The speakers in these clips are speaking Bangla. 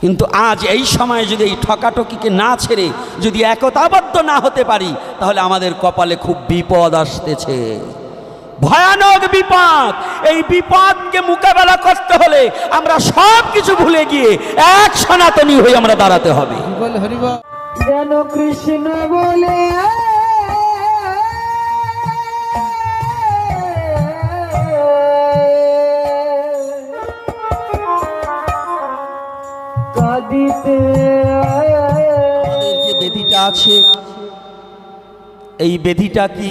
কিন্তু আজ এই সময়ে যদি এই ঠকাঠকিকে না ছেড়ে যদি একতাবদ্ধ না হতে পারি, তাহলে আমাদের কপালে খুব বিপদ আসতেছে, ভয়ানক বিপদ। এই বিপদকে মোকাবেলা করতে হলে আমরা সব কিছু ভুলে গিয়ে এক সনাতনী হয়ে আমরা দাঁড়াতে হবে। যেন কৃষ্ণ বলে কাঁদিতে। আমাদের যে বেদিটা আছে, এই বেদিটা কি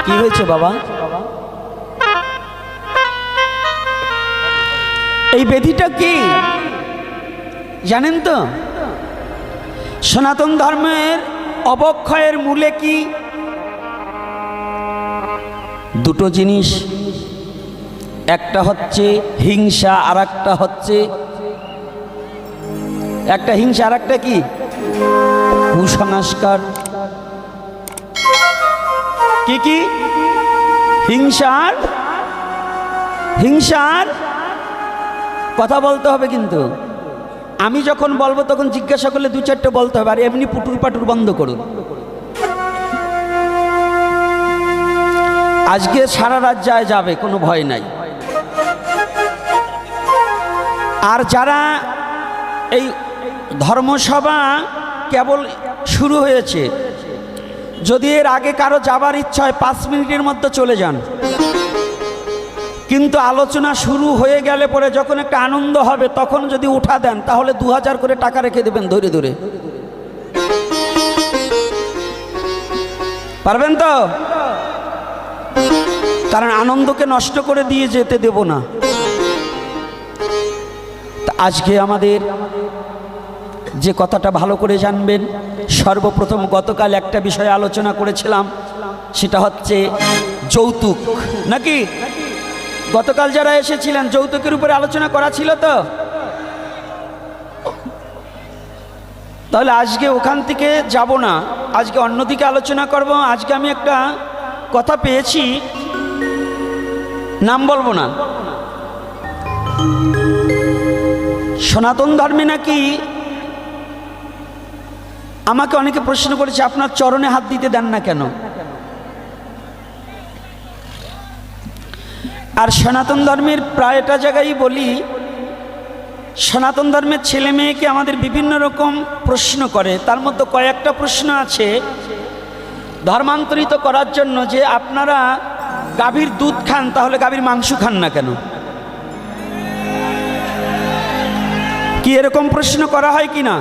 কি হয়েছে বাবা? এই বেদিটা কি জানেন তো? সনাতন ধর্মের অবক্ষয়ের মূলে কি? দুটো জিনিস, একটা হচ্ছে হিংসা, আর একটা হচ্ছে হিংসা, আর একটা কি কুসংস্কার। কি হিংসার কথা বলতে হবে, কিন্তু আমি যখন বলবো তখন জিজ্ঞাসা করলে দু চারটে বলতে হবে, আর এমনি পুটুর পাটুর বন্ধ করুন। আজকে সারা রাত যাবে, কোনো ভয় নাই। আর যারা এই ধর্মসভা কেবল শুরু হয়েছে, যদি এর আগে কারো যাবার ইচ্ছা হয় 5 মিনিটের মধ্যে চলে যান, কিন্তু আলোচনা শুরু হয়ে গেলে পরে যখন একটা আনন্দ হবে তখন যদি উঠা দেন, তাহলে 2000 করে টাকা রেখে দেবেন ধরে ধরে। পারবেন তো? কারণ আনন্দকে নষ্ট করে দিয়ে যেতে দেব না। আজকে আমাদের যে কথাটা ভালো করে জানবেন, সর্বপ্রথম গতকাল একটা বিষয়ে আলোচনা করেছিলাম, সেটা হচ্ছে যৌতুক, নাকি? গতকাল যারা এসেছিলেন যৌতুকের উপরে আলোচনা করা ছিল তো? তাহলে আজকে ওখান থেকে যাব না, আজকে অন্যদিকে আলোচনা করব। আজকে আমি একটা কথা পেয়েছি, নাম বলবো না। সনাতন ধর্মে নাকি আমাকে অনেকে প্রশ্ন করেছে, আপনার চরণে হাত দিতে দেন না কেন? আর সনাতন ধর্মের প্রায়টা জায়গায় বলি, সনাতন ধর্মের ছেলে মেয়েকে আমাদের বিভিন্ন রকম প্রশ্ন করে, তার মধ্যে কয়েকটা প্রশ্ন আছে ধর্মান্তরিত করার জন্য, যে আপনারা গাভীর দুধ খান, তাহলে গাভীর মাংস খান না কেন? কি এরকম প্রশ্ন করা হয় কি না?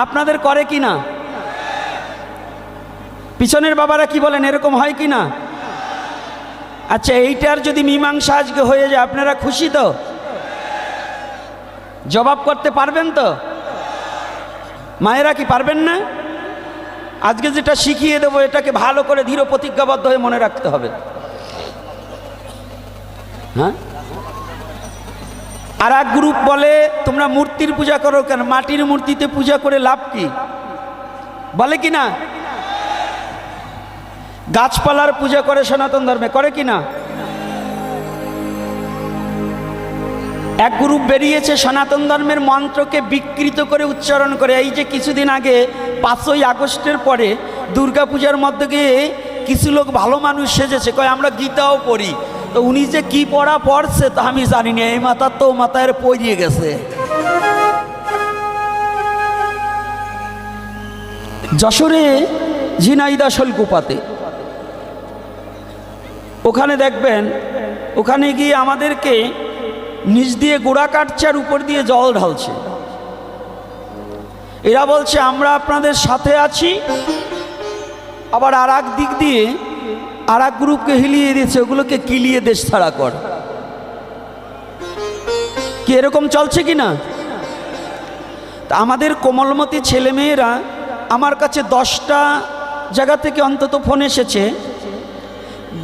আপনাদের করে কি না? পিছনের বাবারা কি বলেন, এরকম হয় কি না? আচ্ছা, এইটার যদি মীমাংসা আজকে হয়ে যায়, আপনারা খুশি তো? জবাব করতে পারবেন তো? মায়েরা কি পারবেন না? আজকে যেটা শিখিয়ে দেবো, এটাকে ভালো করে দৃঢ় প্রতিজ্ঞাবদ্ধ হয়ে মনে রাখতে হবে। হ্যাঁ, আর এক গ্রুপ বলে তোমরা মূর্তির পূজা করো কেন, মাটির মূর্তিতে পূজা করে লাভ কি, বলে কি না? গাছপালার পূজা করে সনাতন ধর্মে, করে কি না? এক গ্রুপ বেরিয়েছে সনাতন ধর্মের মন্ত্রকে বিকৃত করে উচ্চারণ করে। এই যে কিছুদিন আগে 5ই আগস্টের পরে দুর্গাপূজার মধ্যে গিয়ে কিছু লোক ভালো মানুষ সেজেছে, কয় আমরা গীতাও পড়ি। তো উনি যে কি পড়া পড়ছে তা আমি জানি না, এই মাথার তো মাথায় পড়িয়ে গেছে। যশোরে ঝিনাইদা শোলকুপাতে, ওখানে দেখবেন, ওখানে গিয়ে আমাদেরকে নিচ দিয়ে গোড়া কাটছে আর উপর দিয়ে জল ঢালছে। এরা বলছে আমরা আপনাদের সাথে আছি, আবার আর এক দিক দিয়ে আর এক গ্রুপকে হিলিয়ে দিয়েছে, ওগুলোকে কিলিয়ে দেশ ছাড়া কর। কি এরকম চলছে কি না? তা আমাদের কোমলমতি ছেলেমেয়েরা আমার কাছে 10টা জায়গা থেকে অন্তত ফোন এসেছে।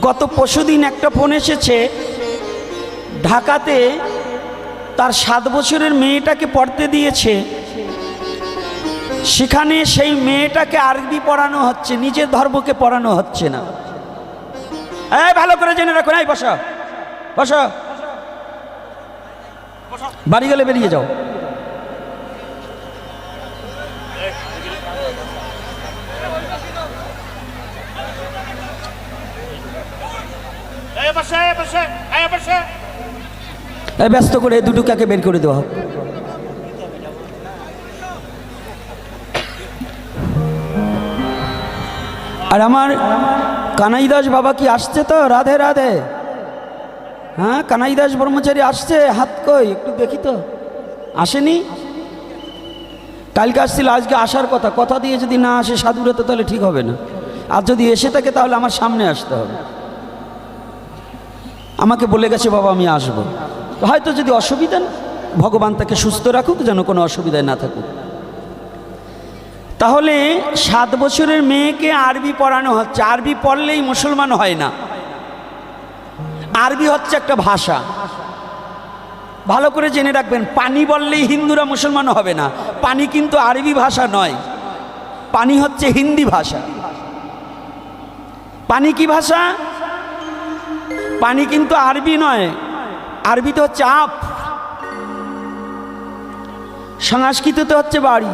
গত পরশুদিন একটা ফোন এসেছে, ঢাকাতে তার 7 বছরের মেয়েটাকে পড়তে দিয়েছে, সেখানে সেই মেয়েটাকে আরবি পড়ানো হচ্ছে, নিজের ধর্মকে পড়ানো হচ্ছে না। এই ভালো করে জেনে রাখুন, এই বসো বসো, বাড়ি গেলে বেরিয়ে যাও। ব্যস্ত করে দুটো কাকে বের করে দেওয়া হোক। আর আমার কানাই দাস বাবা কি আসছে তো? রাধে রাধে। হ্যাঁ, কানাই দাস ব্রহ্মচারী আসছে, হাত কই একটু দেখি তো। আসেনি? কালকে আসছিল, আজকে আসার কথা। কথা দিয়ে যদি না আসে সাধুরে তো তাহলে ঠিক হবে না। আর যদি এসে থাকে তাহলে আমার সামনে আসতে হবে। আমাকে বলে গেছে বাবা আমি আসব। হয়তো যদি অসুবিধা, ভগবান তাকে সুস্থ রাখুক, যেন কোনো অসুবিধায় না থাকুক। তাহলে 7 বছরের মেয়েকে আরবি পড়ানো হচ্ছে। আরবি পড়লেই মুসলমান হয় না। আরবি হচ্ছে একটা ভাষা, ভালো করে জেনে রাখবেন। পানি বললেই হিন্দুরা মুসলমান হবে না। পানি কিন্তু আরবি ভাষা নয়, পানি হচ্ছে হিন্দি ভাষা। পানি কি ভাষা? পানি কিন্তু আরবি নয়, আরবিতে হচ্ছে আপ, সংস্কৃততে হচ্ছে বাড়ি।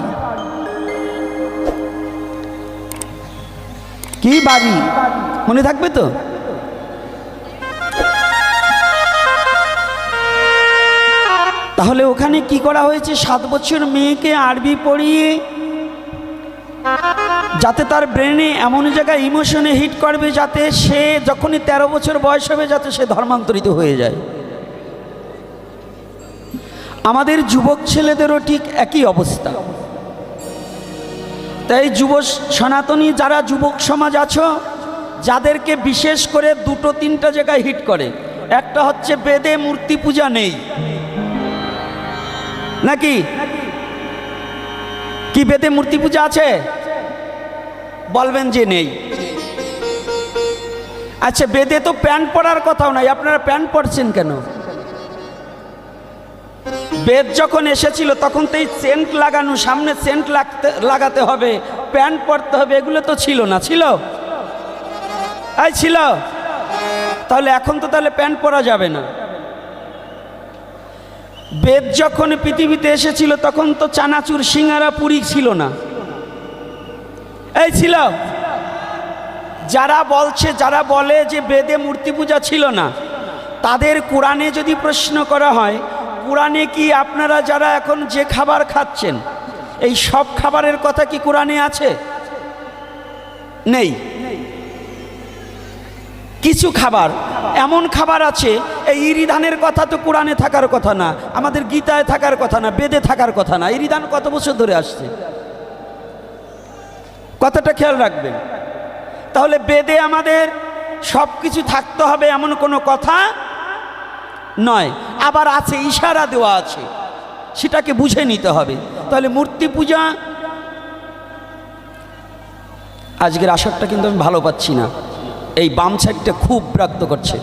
কি বাড়ি মনে থাকবে তো? তাহলে ওখানে কি করা হয়েছে? 7 বছর মেয়েকে আরবি পড়িয়ে যাতে তার ব্রেনে এমন জায়গায় ইমোশনে হিট করবে যাতে সে যখনই 13 বছর বয়স হবে যাতে সে ধর্মান্তরিত হয়ে যায়। আমাদের যুবক ছেলেদেরও ঠিক একই অবস্থা। তাই যুব সনাতনী যারা যুবক সমাজ আছো, যাদেরকে বিশেষ করে 2-3টা জায়গায় হিট করে। একটা হচ্ছে বেদে মূর্তি পূজা নেই, নাকি? কি বেদে মূর্তি পূজা আছে? বলবেন যে নেই। আচ্ছা, বেদে তো প্যান্ট পরার কথাও নাই, আপনারা প্যান্ট পরছেন কেন? বেদ যখন এসেছিল তখন তো এই সেন্ট লাগানো, সামনে সেন্ট লাগাতে হবে, প্যান্ট পরতে হবে, এগুলো তো ছিল না। ছিল? এই ছিল? তাহলে এখন তো তাহলে প্যান্ট পরা যাবে না। বেদ যখন পৃথিবীতে এসেছিল তখন তো চানাচুর সিঙ্গারা পুরি ছিল না। এই ছিল? যারা বলে যে বেদে মূর্তি পূজা ছিল না, তাদের কোরআনে যদি প্রশ্ন করা হয়, কোরআনে কি আপনারা যারা এখন যে খাবার খাচ্ছেন এই সব খাবারের কথা কি কোরআনে আছে? নেই। কিছু খাবার, এমন খাবার আছে, এই ইরিধানের কথা তো কোরআনে থাকার কথা না, আমাদের গীতায় থাকার কথা না, বেদে থাকার কথা না। ইরিধান কত বছর ধরে আসছে, কথাটা খেয়াল রাখবেন। তাহলে বেদে আমাদের সব কিছু থাকতে হবে এমন কোনো কথা নয়। আবার আছে, ইশারা দেওয়া আছে, সেটাকে বুঝে নিতে হবে। তাহলে মূর্তি পূজা, আজকের আসরটা কিন্তু আমি ভালো পাচ্ছি না, এই বাম সাইডটা খুব বিরক্ত করছে।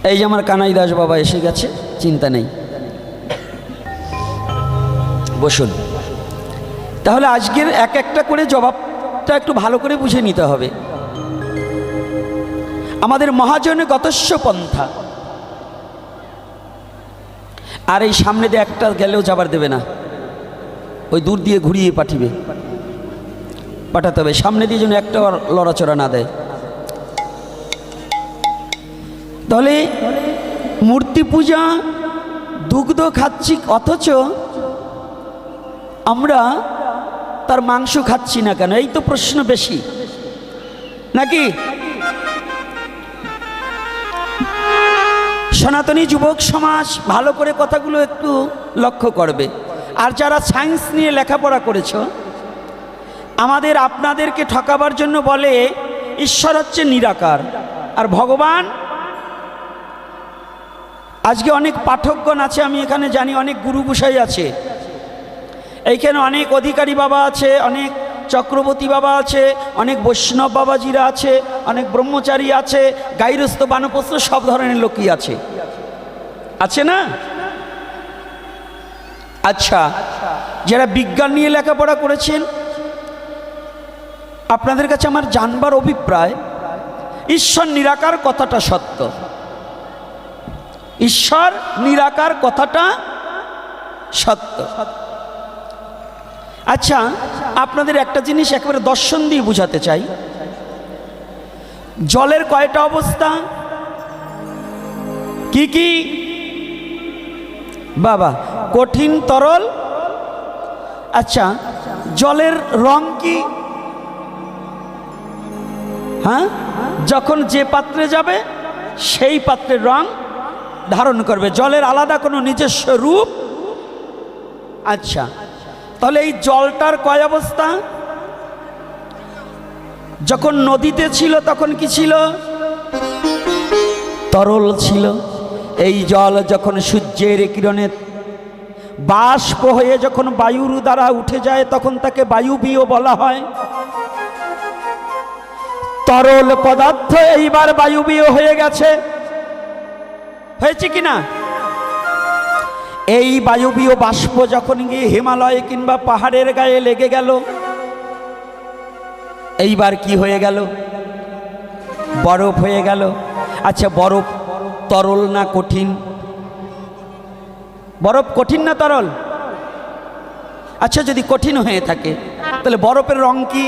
এই যে আমার কানাই দাস বাবা এসে গেছে, চিন্তা নেই, বসুন। তাহলে আজকের এক একটা করে জবাবটা একটু ভালো করে বুঝে নিতে হবে। আমাদের মহাজনে গতস্য পন্থা, আর এই সামনে দিয়ে একটা গেলেও যাবার দেবে না, ওই দূর দিয়ে ঘুরিয়ে পাঠাতে হবে, সামনে দিয়ে যেন একটা লড়াচড়া না দেয়। তাহলে মূর্তি পূজা, দুগ্ধ খাচ্ছি অথচ আমরা তার মাংস খাচ্ছি না কেন? এই তো প্রশ্ন বেশি, নাকি? সনাতনী যুবক সমাজ ভালো করে কথাগুলো একটু লক্ষ্য করবে। আর যারা সায়েন্স নিয়ে লেখাপড়া করেছ, আমাদের আপনাদেরকে ঠকাবার জন্য বলে ঈশ্বর হচ্ছে নিরাকার আর ভগবান। আজকে অনেক পাঠকগণ আছে, আমি এখানে জানি অনেক গুরু গোসাই আছে, এইখানে অনেক অধিকারী বাবা আছে, অনেক চক্রবর্তী বাবা আছে, অনেক বৈষ্ণব বাবাজিরা আছে, অনেক ব্রহ্মচারী আছে, গাইরস্থ বানপ্রস্থ সব ধরনের লোকই আছে, আছে না? আচ্ছা, যারা বিজ্ঞান নিয়ে লেখাপড়া করেছেন, আপনাদের কাছে আমার জানবার অভিপ্রায়, ঈশ্বর নিরাকার কথাটা সত্য, ঈশ্বর নিরাকার কথাটা সত্য। আচ্ছা, আপনাদের একটা জিনিস একেবারে দর্শন দিয়ে বুঝাতে চাই। জলের কয়টা অবস্থা? কি কি বাবা? কঠিন, তরল। আচ্ছা, জলের রং কি? হ্যাঁ, যখন যে পাত্রে যাবে সেই পাত্রের রং ধারণ করবে। জলের আলাদা কোনো নিজস্ব রূপ। আচ্ছা, তাহলে এই জলটার কয় অবস্থা? যখন নদীতে ছিল তখন কি ছিল? তরল ছিল। এই জল যখন সূর্যের কিরণে বাষ্প হয়ে যখন বায়ুর দ্বারা উঠে যায় তখন তাকে বায়ুবীয় বলা হয়। তরল পদার্থ এইবার বায়ুবীয় হয়ে গেছে, হয়েছে কিনা? এই বায়ুবীয় বাষ্প যখন গিয়ে হিমালয় কিংবা পাহাড়ের গায়ে লেগে গেল, এইবার কি হয়ে গেল? বরফ হয়ে গেল। আচ্ছা, বরফ তরল না কঠিন? বরফ কঠিন না তরল? আচ্ছা, যদি কঠিন হয়ে থাকে তাহলে বরফের রং কি?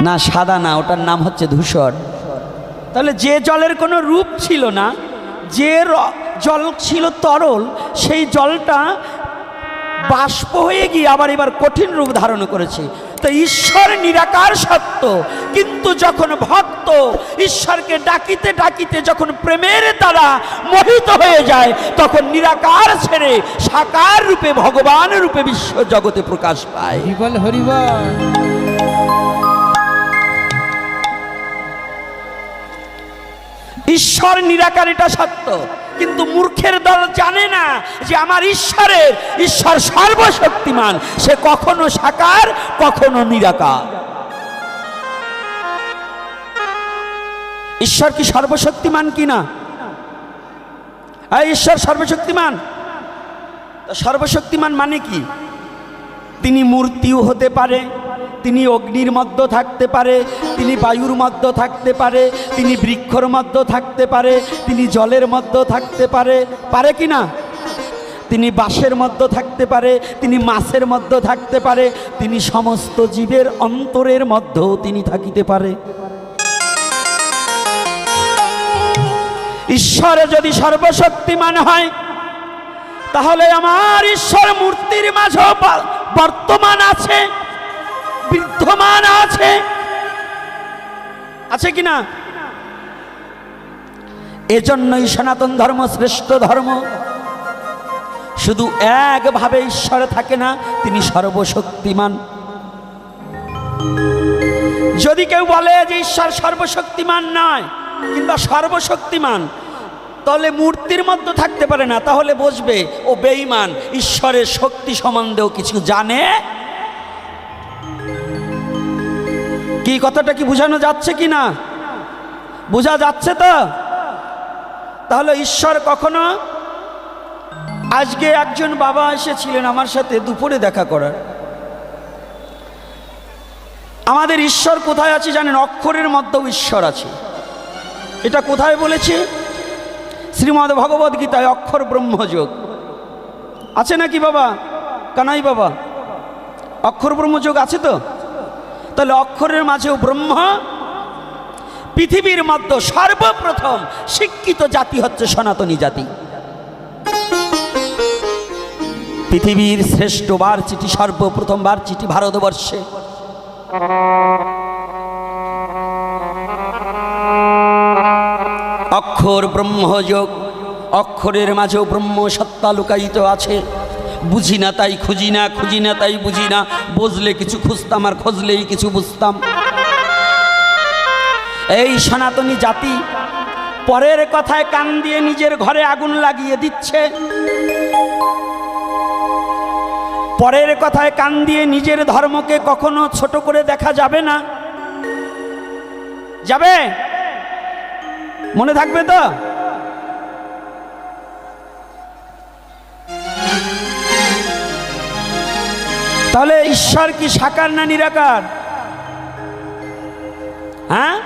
না, সাদা না, ওটার নাম হচ্ছে ধূসর। তাহলে যে জলের কোনো রূপ ছিল না, যে জল ছিল তরল, সেই জলটা বাষ্প হয়ে গিয়ে আবার এবার কঠিন রূপ ধারণ করেছে। তো ঈশ্বর নিরাকার সত্য, কিন্তু যখন ভক্ত ঈশ্বরকে ডাকিতে ডাকিতে যখন প্রেমের দ্বারা মোহিত হয়ে যায় তখন নিরাকার ছেড়ে সাকার রূপে ভগবান রূপে বিশ্ব জগতে প্রকাশ পায়। হরিবল হরিবল। ঈশ্বর নিরাকার, এটা সত্য, কিন্তু মূর্খের দল জানে না যে আমার ঈশ্বর সর্বশক্তিমান। সে কখনো সাকার কখনো নিরাকার। ঈশ্বর কি সর্বশক্তিমান কিনা? ঈশ্বর সর্বশক্তিমান। সর্বশক্তিমান মানে কি? তিনি মূর্তিও হতে পারে, তিনি অগ্নির মধ্যে থাকতে পারে, তিনি বায়ুর মধ্যে থাকতে পারে, তিনি বৃক্ষর মধ্যে থাকতে পারে, তিনি জলের মধ্যে থাকতে পারে, পারে কি না? তিনি বাঁশের মধ্যে থাকতে পারে, তিনি মাছের মধ্যে থাকতে পারে, তিনি সমস্ত জীবের অন্তরের মধ্যেও তিনি থাকিতে পারে। ঈশ্বর যদি সর্বশক্তিমান হয় তাহলে আমার ঈশ্বর মূর্তির মাঝেও বর্তমান আছে, বিদ্যমান আছে, আছে কিনা? এজন্যই সনাতন ধর্ম শ্রেষ্ঠ ধর্ম। শুধু একভাবে ঈশ্বর থাকে না, তিনি সর্বশক্তিমান। যদি কেউ বলে যে ঈশ্বর সর্বশক্তিমান নয় কিংবা সর্বশক্তিমান, তাহলে মূর্তির মধ্যে থাকতে পারে না, তাহলে বুঝবে ও বেঈমান, ঈশ্বরের শক্তি সম্বন্ধেও কিছু জানে। কি কথাটা কি বোঝানো যাচ্ছে কি না? বোঝা যাচ্ছে তো? তাহলে ঈশ্বর কখনো, আজকে একজন বাবা এসেছিলেন আমার সাথে দুপুরে দেখা করার। আমাদের ঈশ্বর কোথায় আছে জানেন? অক্ষরের মধ্যেও ঈশ্বর আছে। এটা কোথায় বলেছে? শ্রীমদ্ ভগবদ গীতায় অক্ষর ব্রহ্মযোগ আছে নাকি বাবা? কানাই বাবা, অক্ষর ব্রহ্মযোগ আছে তো? তাহলে অক্ষরের মাঝেও ব্রহ্ম। পৃথিবীর মধ্যে সর্বপ্রথম শিক্ষিত জাতি হচ্ছে সনাতনী জাতি। পৃথিবীর শ্রেষ্ঠ বার চিঠি, সর্বপ্রথম বার চিঠি ভারতবর্ষে। অক্ষর ব্রহ্মযোগ। অক্ষরের মাঝেও ব্রহ্ম সত্তা লুকায়িত আছে। বুঝি না তাই খুঁজি না, খুঁজি না তাই বুঝি না, বুঝলে কিছু খুঁজতাম আর খুঁজলেই কিছু বুঝতাম। এই সনাতনী জাতি পরের কথায় কান দিয়ে নিজের ঘরে আগুন লাগিয়ে দিচ্ছে। পরের কথায় কান দিয়ে নিজের ধর্মকে কখনো ছোট করে দেখা যাবে না। যাবে? মনে থাকবে তো? তাহলে ঈশ্বর কি সাকার না নিরাকার? হ্যাঁ,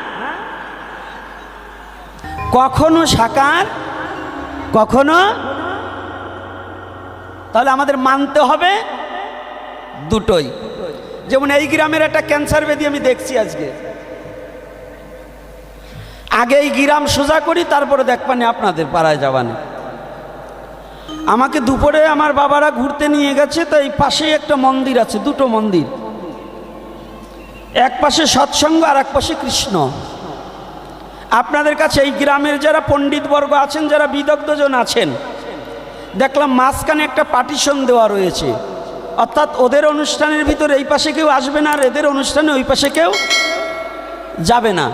কখনো সাকার, কখনো। তাহলে আমাদের মানতে হবে দুটোই। যেমন এই গ্রামের একটা ক্যান্সার ব্যাধি আমি দেখছি আজকে, আগে এই গ্রাম সোজা করি, তারপরে দেখবানি আপনাদের পাড়ায় যাবানি। আমাকে দুপুরে আমার বাবারা ঘুরতে নিয়ে গেছে, তো এই পাশেই একটা মন্দির আছে, দুটো মন্দির, এক পাশে সৎসঙ্গ আর এক পাশে কৃষ্ণ। আপনাদের কাছে এই গ্রামের যারা পণ্ডিতবর্গ আছেন, যারা বিদগ্ধজন আছেন, দেখলাম মাঝখানে একটা পার্টিশন দেওয়া রয়েছে, অর্থাৎ ওদের অনুষ্ঠানের ভিতরে এই পাশে কেউ আসবে না, আর এদের অনুষ্ঠানে ওই পাশে কেউ যাবে না।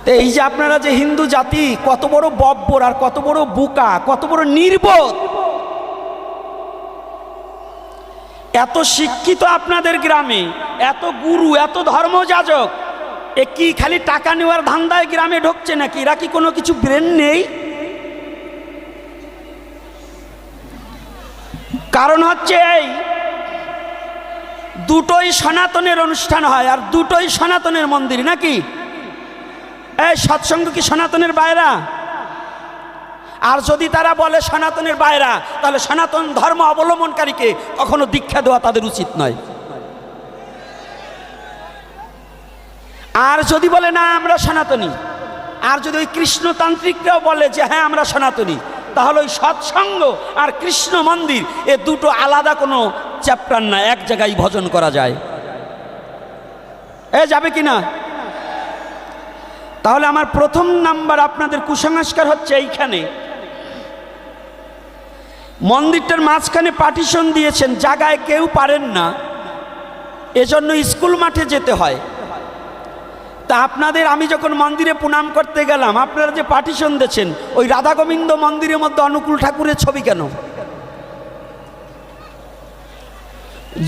তো এই যে আপনারা যে হিন্দু জাতি কত বড় বব্বর, আর কত বড় বোকা, কত বড় নির্বোধ, এত শিক্ষিত আপনাদের গ্রামে, এত গুরু, এত ধর্মযাজক, এ কি খালি টাকা নেওয়ার ধান্দায় গ্রামে ঢুকছে নাকি? এরা কি কোনো কিছু ব্রেন নেই? কারণ হচ্ছে এই দুটোই সনাতনের অনুষ্ঠান হয়, আর দুটোই সনাতনের মন্দির নাকি? এই সৎসঙ্গ কি সনাতনের বাইরা? আর যদি তারা বলে সনাতনের বাইরা, তাহলে সনাতন ধর্ম অবলম্বনকারীকে কখনো দীক্ষা দেওয়া তাদের উচিত নয়। আর যদি বলে না আমরা সনাতনী, আর যদি ওই কৃষ্ণতান্ত্রিকরাও বলে যে হ্যাঁ আমরা সনাতনী, তাহলে ওই সৎসঙ্গ আর কৃষ্ণ মন্দির এ দুটো আলাদা কোনো চ্যাপ্টার না, এক জায়গায় ভজন করা যায়। এ যাবে কি না? তাহলে আমার প্রথম নাম্বার আপনাদের কুসংস্কার হচ্ছে এইখানে, মন্দিরটার মাঝখানে পার্টিশন দিয়েছেন, জায়গায় কেউ পারেন না, এজন্য স্কুল মাঠে যেতে হয়। তা আপনাদের আমি যখন মন্দিরে প্রণাম করতে গেলাম, আপনারা যে পার্টিশন দিয়েছেন, ওই রাধা গোবিন্দ মন্দিরের মধ্যে অনুকূল ঠাকুরের ছবি কেন?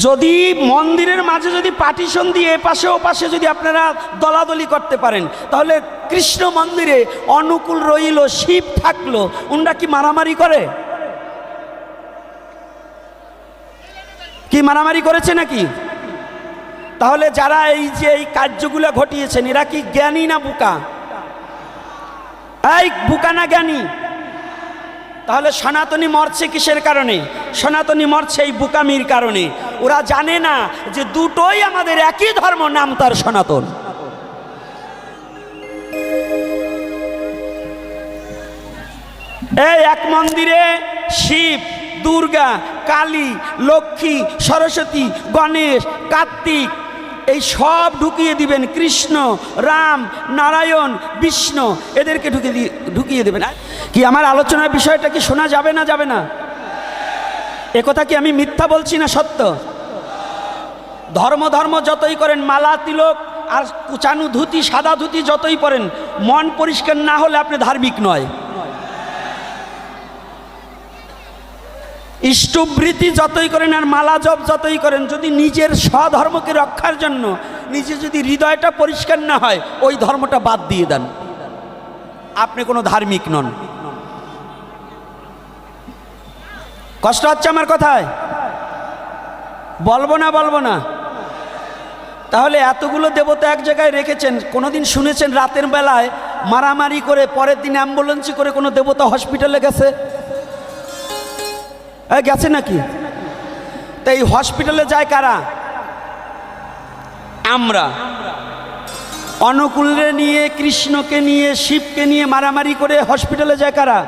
যদি মন্দিরের মাঝে যদি পার্টিশন দিয়ে এপাশে ওপাশে যদি আপনারা দলাদলি করতে পারেন, তাহলে কৃষ্ণ মন্দিরে অনুকূল রইল, শিব থাকলো, ওনারা কি মারামারি করে? কি মারামারি করেছে নাকি? তাহলে যারা এই যে এই কার্যগুলো ঘটিয়েছেন, এরা কি জ্ঞানী না বোকা? এই বোকা না জ্ঞানী? তাহলে সনাতনী মরছে কিসের কারণে? সনাতনী মরছে এই বোকামির কারণে। ওরা জানে না যে দুটোই আমাদের একই ধর্ম, নাম তার সনাতন। এই এক মন্দিরে শিব, দুর্গা, কালী, লক্ষ্মী, সরস্বতী, গণেশ, কার্তিক এই সব ঢুকিয়ে দিবেন, কৃষ্ণ, রাম, নারায়ণ, বিষ্ণু এদেরকে ঢুকিয়ে দেবেন। কি আমার আলোচনার বিষয়টা কি শোনা যাবে না যাবে না? একথা কি আমি মিথ্যা বলছি না সত্য? ধর্ম ধর্ম যতই করেন, মালা তিলক আর কুচানু ধুতি, সাদা ধুতি যতই পরেন, মন পরিষ্কার না হলে আপনি ধার্মিক নয়। ইষ্টবৃত্তি যতই করেন আর মালা জপ যতই করেন, যদি নিজের স্বধর্মকে রক্ষার জন্য নিজে যদি হৃদয়টা পরিষ্কার না হয়, ওই ধর্মটা বাদ দিয়ে দেন, আপনি কোনো ধার্মিক নন। কষ্ট হচ্ছে আমার কথায়? বলবো না বলবো না? তাহলে এতগুলো দেবতা এক জায়গায় রেখেছেন, কোনোদিন শুনেছেন রাতের বেলায় মারামারি করে পরের দিন অ্যাম্বুলেন্সে করে কোনো দেবতা হসপিটালে গেছে? গেছে নাকি? তো এই হসপিটালে যায় কারা? আমরা। অনুকূলে নিয়ে, কৃষ্ণকে নিয়ে, শিবকে নিয়ে মারামারি করে হসপিটালে যায় কারা?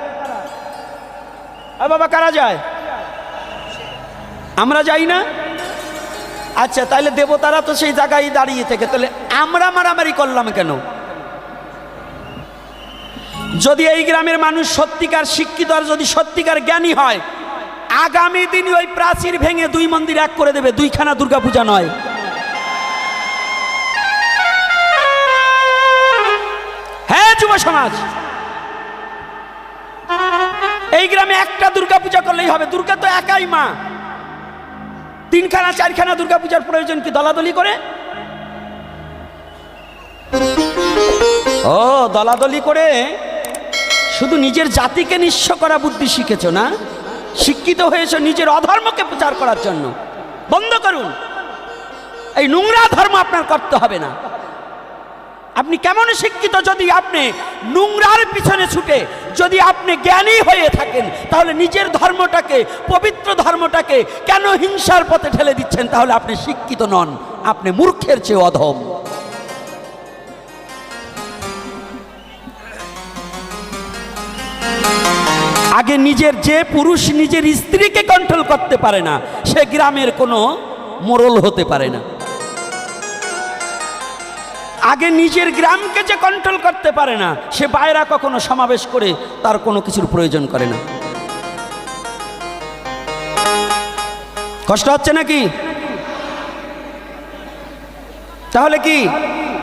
বাবা কারা যায়? আমরা যাই না? আচ্ছা, তাহলে দেবতারা তো সেই জায়গায় দাঁড়িয়ে থেকে, তাহলে আমরা মারামারি করলাম কেন? যদি এই গ্রামের মানুষ সত্যিকার শিক্ষিত আর যদি সত্যিকার জ্ঞানী হয়, আগামী দিন ওই প্রাচীর ভেঙে দুই মন্দির এক করে দেবে, দুইখানা দুর্গাপূজা নয়। হ্যাঁ যুব সমাজ, এই গ্রামে একটা দুর্গাপূজা করলেই হবে। দুর্গা তো একাই মা, তিনখানা চারখানা দুর্গাপূজার প্রয়োজন কি দলাদলি করে? ও দলাদলি করে শুধু নিজের জাতিকে নিঃস্ব করা বুদ্ধি শিখেছ না? শিক্ষিত হয়েছে নিজের অধর্মকে প্রচার করার জন্য। বন্ধ করুন, এই নোংরা ধর্ম আপনার করতে হবে না। আপনি কেমন শিক্ষিত যদি আপনি নোংরার পিছনে ছুটে যদি আপনি জ্ঞানী হয়ে থাকেন, তাহলে নিজের ধর্মটাকে, পবিত্র ধর্মটাকে কেন হিংসার পথে ঠেলে দিচ্ছেন? তাহলে আপনি শিক্ষিত নন, আপনি মূর্খের চেয়ে অধম। আগে নিজের যে পুরুষ নিজের স্ত্রীকে কন্ট্রোল করতে পারে না, সে গ্রামের কোনো মোড়ল হতে পারে না। আগে নিজের গ্রামকে যে কন্ট্রোল করতে পারে না, সে বাইরা কখনো সমাবেশ করে তার কোনো কিছুর প্রয়োজন করে না। কষ্ট হচ্ছে নাকি? তাহলে কি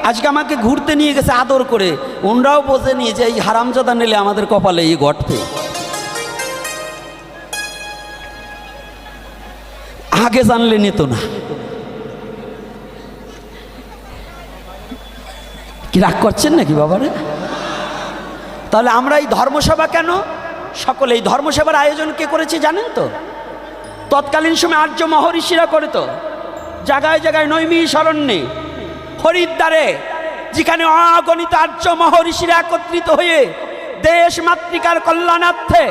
আজকে আমাকে ঘুরতে নিয়ে গেছে আদর করে, ওনরাও বোঝেনি যে এই হারামজাদা নিলে আমাদের কপালে এই ঘটবে। আগে জানলে নিত না। কি রাগ করছেন নাকি বাবারে? তাহলে আমরা এই ধর্মসভা কেন? সকলে এই ধর্মসভার আয়োজন কে করেছে জানেন তো? তৎকালীন সময় আর্য মহর্ষিরা করে তো, জায়গায় জায়গায় নৈমিষারণ্যে, হরিদ্বারে, যেখানে অগণিত আর্য মহর্ষিরা একত্রিত হয়ে দেশ মাতৃকার কল্যাণার্থে,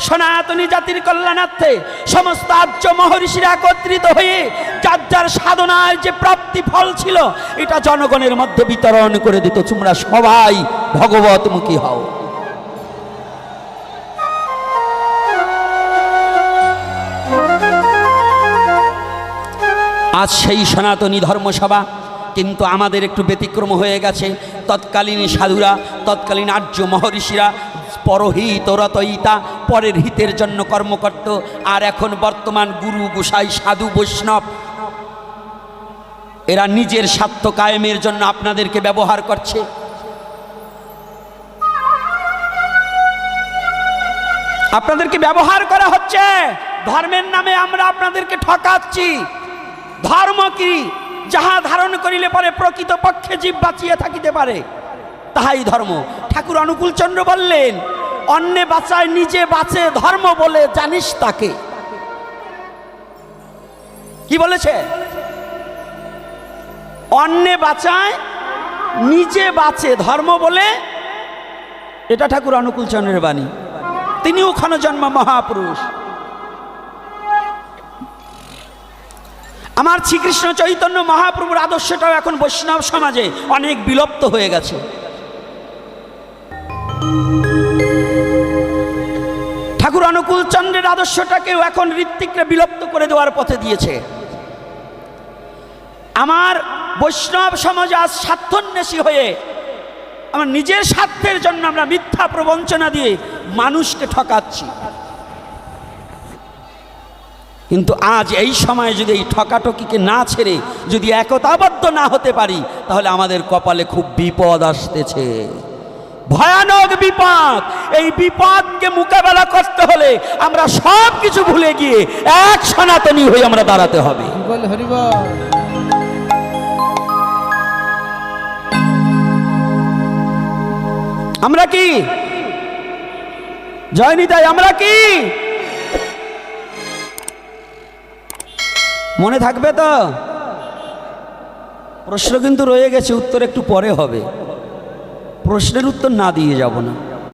সনাতনী জাতির কল্যাণার্থে সমস্ত আর্য মহর্ষিরা একত্রিত হয়ে যার যার সাধনার যে প্রাপ্তি ফল ছিল এটা জনগণের মধ্যে বিতরণ করে দিত। তোমরা সবাই ভগবতমুখী হও। আজ সেই সনাতনী ধর্মসভা কিন্তু আমাদের একটু ব্যতিক্রম হয়ে গেছে। তৎকালীন সাধুরা, তৎকালীন আর্য মহর্ষিরা পরহিত রতয়িতা, পরের হিতের জন্য কর্ম করত। আর এখন বর্তমান গুরু গোসাই সাধু বৈষ্ণব এরা নিজের স্বার্থ কায়েমের জন্য আপনাদেরকে ব্যবহার করছে। আপনাদেরকে ব্যবহার করা হচ্ছে। ধর্মের নামে আমরা আপনাদেরকে ঠকাচ্ছি। ধর্ম কি? যাহা ধারণ করিলে পরে প্রকৃত পক্ষে জীব বাঁচিয়ে থাকিতে পারে, তাহাই ধর্ম। ঠাকুর অনুকূল চন্দ্র বললেন, অন্যে বাঁচায় নিজে বাঁচে, ধর্ম বলে জানিস তাকে। কি বলেছে? অন্যে বাঁচায় নিজে বাঁচে, ধর্ম বলে। এটা ঠাকুর অনুকূল চন্দ্রের বাণী। তিনিও ক্ষণজন্ম মহাপুরুষ। আমার শ্রীকৃষ্ণ চৈতন্য মহাপ্রভুর আদর্শটাও এখন বৈষ্ণব সমাজে অনেক বিলুপ্ত হয়ে গেছে। ঠাকুর অনুকূল চন্দ্রের আদর্শটাকেও এখন ঋত্বিকরা বিলুপ্ত করে দেওয়ার পথে দিয়েছে। আমার বৈষ্ণব সমাজ আজ স্বার্থন্বেষী হয়ে আমার নিজের স্বার্থের জন্য আমরা মিথ্যা প্রবঞ্চনা দিয়ে মানুষকে ঠকাচ্ছি। কিন্তু আজ এই সময়ে যদি এই ঠকাঠকিকে না ছেড়ে যদি একতাবদ্ধ না হতে পারি, তাহলে আমাদের কপালে খুব বিপদ আসতেছে, ভয়ানক বিপদ। এই বিপদকে মোকাবেলা করতে হলে আমরা সব কিছু ভুলে গিয়ে এক সনাতনী হয়ে আমরা দাঁড়াতে হবে। আমরা কি জয়নিতাই? আমরা কি মনে থাকবে তো? প্রশ্ন কিন্তু রয়ে গেছে, উত্তর একটু পরে হবে। প্রশ্নের উত্তর না দিয়ে যাব না।